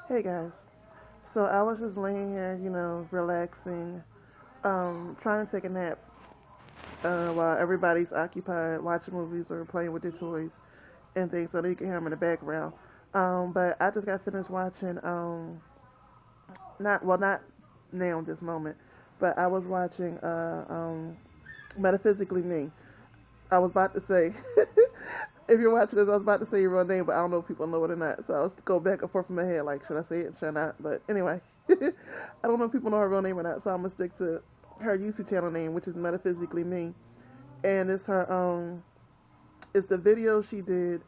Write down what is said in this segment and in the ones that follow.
Hey guys. So I was just laying here, relaxing, trying to take a nap, while everybody's occupied watching movies or playing with their toys and things, so that you can hear them in the background. But I just got finished watching, not now in this moment, but I was watching, Metaphysically Me. I was about to say, if you're watching this, I was about to say your real name, but I don't know if people know it or not. So I was go back and forth in my head, like, should I say it, should I not? But anyway, I don't know if people know her real name or not, so I'm gonna stick to her YouTube channel name, which is Metaphysically Me, and it's the video she did.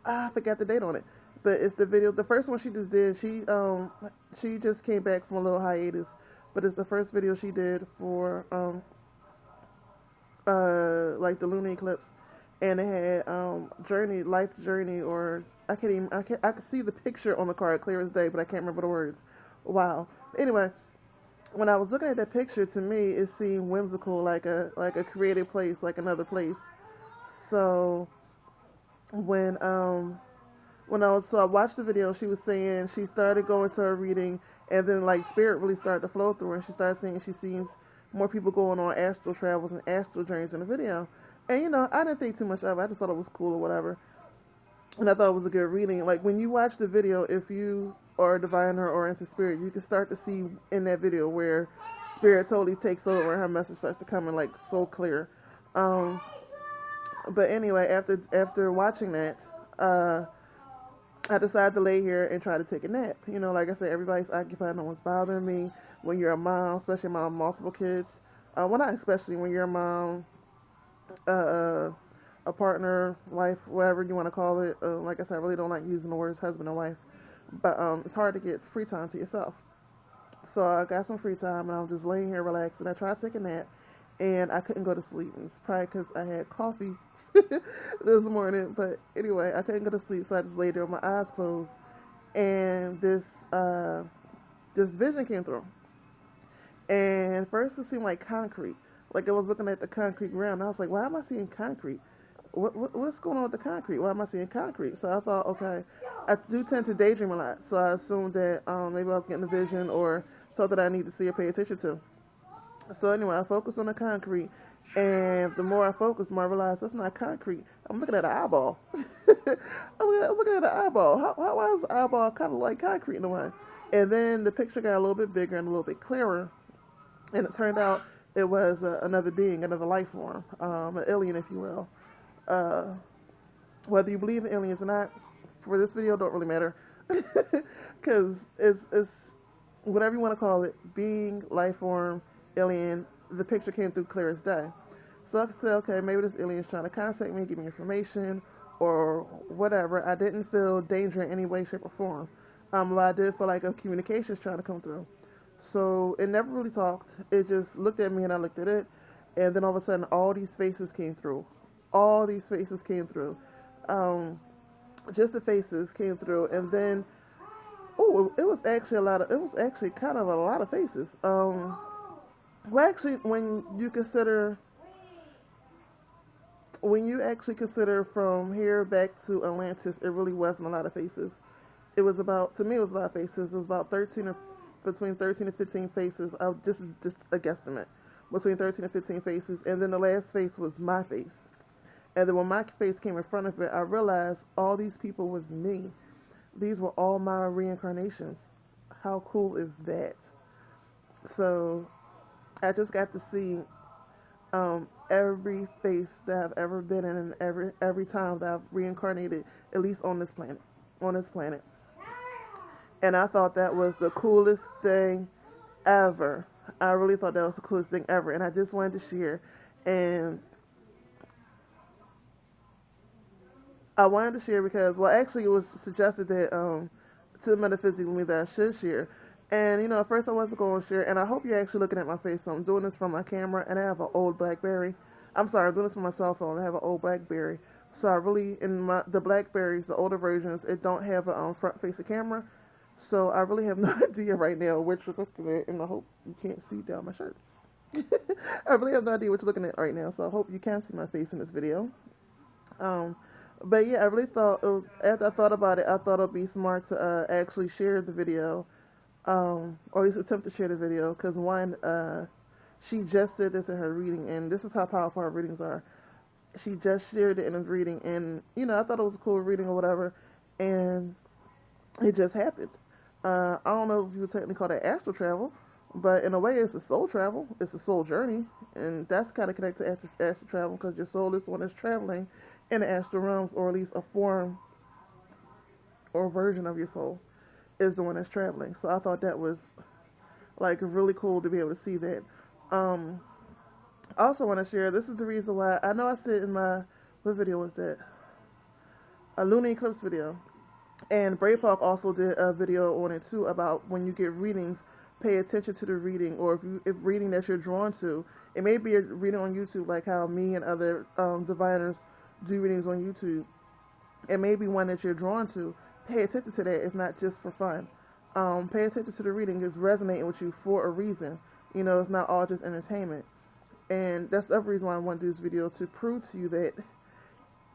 I forgot the date on it, but it's the video. The first one she just did. She just came back from a little hiatus, but it's the first video she did for like the lunar eclipse, and it had life journey, or I could see the picture on the card clear as day, but I can't remember the words. Wow. Anyway, when I was looking at that picture, to me it seemed whimsical, like a creative place, like another place. So when um I watched the video, she was saying she started going to her reading, and then like spirit really started to flow through her, and she started saying she sees more people going on astral travels and astral journeys in the video. And I didn't think too much of it. I just thought it was cool or whatever, and I thought it was a good reading. Like when you watch the video, if you are a diviner or into spirit, you can start to see in that video where spirit totally takes over and her message starts to come in like so clear. Um, but anyway, after watching that, I decided to lay here and try to take a nap. Like I said, everybody's occupied, no one's bothering me. When you're a mom, especially a mom of multiple kids, well, not especially when you're a mom, uh, uh, a partner, wife, whatever you want to call it. Like I said, I really don't like using the words husband and wife, but it's hard to get free time to yourself. So I got some free time, and I was just laying here relaxing. I tried to take a nap, and I couldn't go to sleep. It's probably because I had coffee this morning. But anyway, I couldn't go to sleep, so I just laid there with my eyes closed, and uh, this vision came through. And first it seemed like concrete, like I was looking at the concrete ground. I was like, why am I seeing concrete? What's going on with the concrete? Why am I seeing concrete? So I thought, okay, I do tend to daydream a lot, so I assumed that maybe I was getting a vision or something I need to see or pay attention to. So anyway, I focused on the concrete, and the more I focused, the more I realized that's not concrete. I'm looking at an eyeball. I'm looking at an eyeball. Why is the eyeball kind of like concrete in a way? And then the picture got a little bit bigger and a little bit clearer, and it turned out it was another being, another life form, an alien, if you will. Uh, whether you believe in aliens or not, for this video, don't really matter, because it's whatever you want to call it, being, life form, alien. The picture came through clear as day. So I said, okay, maybe this alien is trying to contact me, give me information, or whatever. I didn't feel danger in any way, shape, or form. But I did feel like a communication is trying to come through. So it never really talked. It just looked at me and I looked at it. And then all of a sudden, all these faces came through. All these faces came through. Um, just the faces came through. And then, oh, it was actually it was actually kind of a lot of faces. Well, actually, when you actually consider from here back to Atlantis, it really wasn't a lot of faces. It was about, to me, it was a lot of faces. It was about 13 or between 13 and 15 faces. I just a guesstimate, between 13 and 15 faces, and then the last face was my face. And then when my face came in front of it, I realized all these people was me. These were all my reincarnations. How cool is that? So I just got to see every face that I've ever been in, and every time that I've reincarnated, at least on this planet, on this planet. And I thought that was the coolest thing ever. I really thought that was the coolest thing ever, and I just wanted to share. And I wanted to share because, well, actually, it was suggested that to the metaphysical me that I should share. And at first I wasn't going to share, and I hope you're actually looking at my face. So I'm doing this from my camera, and I have an old BlackBerry. I'm sorry, I'm doing this from my cell phone. I have an old BlackBerry. So I really, in the Blackberries, the older versions, it don't have a front-facing camera. So I really have no idea right now what you're looking at, and I hope you can't see down my shirt. I really have no idea what you're looking at right now, so I hope you can see my face in this video. Um, But yeah, I really thought it was, after I thought about it, I thought it'd be smart to actually share the video, or at least attempt to share the video, because one, she just did this in her reading, and this is how powerful her readings are. She just shared it in a reading, and I thought it was a cool reading or whatever, and it just happened. I don't know if you would technically call that astral travel, but in a way, it's a soul travel. It's a soul journey, and that's kind of connected to astral travel because your soul is the one that's traveling in the astral realms, or at least a form or version of your soul is the one that's traveling. So I thought that was like really cool to be able to see that. Um, I also want to share. This is the reason why I know I said in my what video was that? A lunar eclipse video. And Brave Hawk also did a video on it too about when you get readings, pay attention to the reading, or if reading that you're drawn to. It may be a reading on YouTube, like how me and other diviners do readings on YouTube. It may be one that you're drawn to. Pay attention to that. It's not just for fun. Pay attention to the reading. It's resonating with you for a reason. It's not all just entertainment. And that's the other reason why I want to do this video, to prove to you that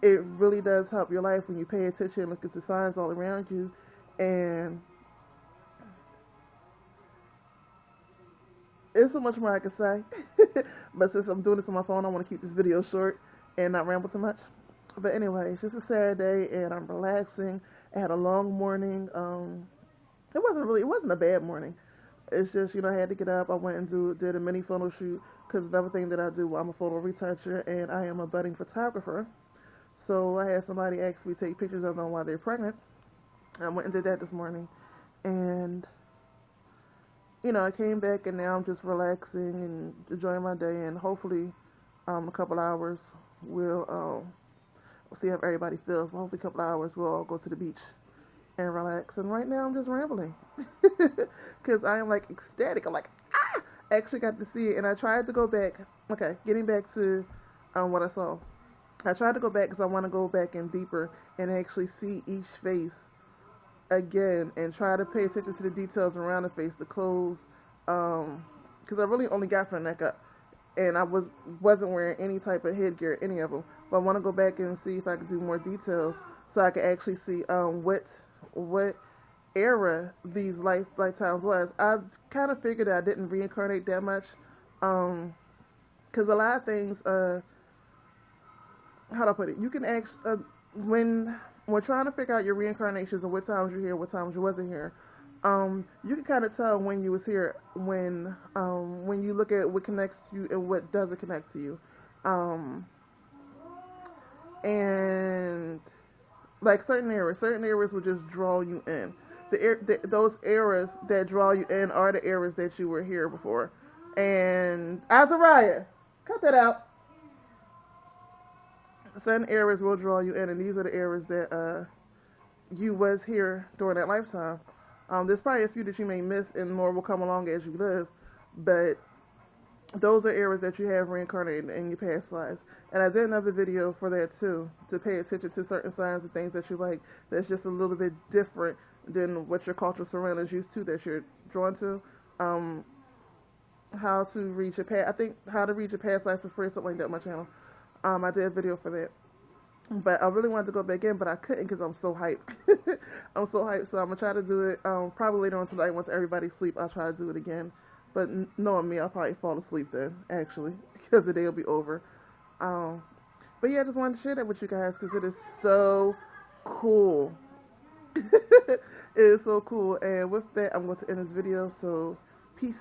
it really does help your life when you pay attention and look at the signs all around you. And there's so much more I could say. But since I'm doing this on my phone, I want to keep this video short and not ramble too much. But anyway, it's just a Saturday and I'm relaxing. I had a long morning. It wasn't a bad morning. It's just, I had to get up. I went and did a mini photo shoot because another thing that I do, I'm a photo retoucher and I am a budding photographer. So I had somebody ask me to take pictures of them while they're pregnant. I went and did that this morning. And, I came back and now I'm just relaxing and enjoying my day. And hopefully, a couple hours, we'll see how everybody feels. Well, hopefully a couple hours, we'll all go to the beach and relax. And right now I'm just rambling. Because I am like ecstatic. I'm like, ah! I actually got to see it. And I tried to go back. Okay, getting back to what I saw. I tried to go back because I want to go back in deeper and actually see each face again and try to pay attention to the details around the face, the clothes, because I really only got from the neck up, and I wasn't wearing any type of headgear, any of them. But I want to go back and see if I could do more details so I could actually see what era these lifetimes was. I kind of figured I didn't reincarnate that much, because a lot of things. How do I put it? You can when we're trying to figure out your reincarnations and what times you're here, what times you wasn't here. You can kind of tell when you was here when you look at what connects to you and what doesn't connect to you, and like certain areas will just draw you in. Those eras that draw you in are the eras that you were here before. And Azariah, cut that out. Certain areas will draw you in, and these are the areas that you was here during that lifetime. There's probably a few that you may miss, and more will come along as you live, but those are areas that you have reincarnated in your past lives. And I did another video for that too, to pay attention to certain signs and things that you like that's just a little bit different than what your cultural surroundings used to, that you're drawn to. How to reach your past, I think how to reach your past lives for free, something like that on my channel. I did a video for that. But I really wanted to go back in, but I couldn't because I'm so hyped. I'm so hyped, so I'm going to try to do it probably later on tonight once everybody's asleep. I'll try to do it again. But knowing me, I'll probably fall asleep then, actually, because the day will be over. But yeah, I just wanted to share that with you guys because it is so cool. It is so cool. And with that, I'm going to end this video, so peace.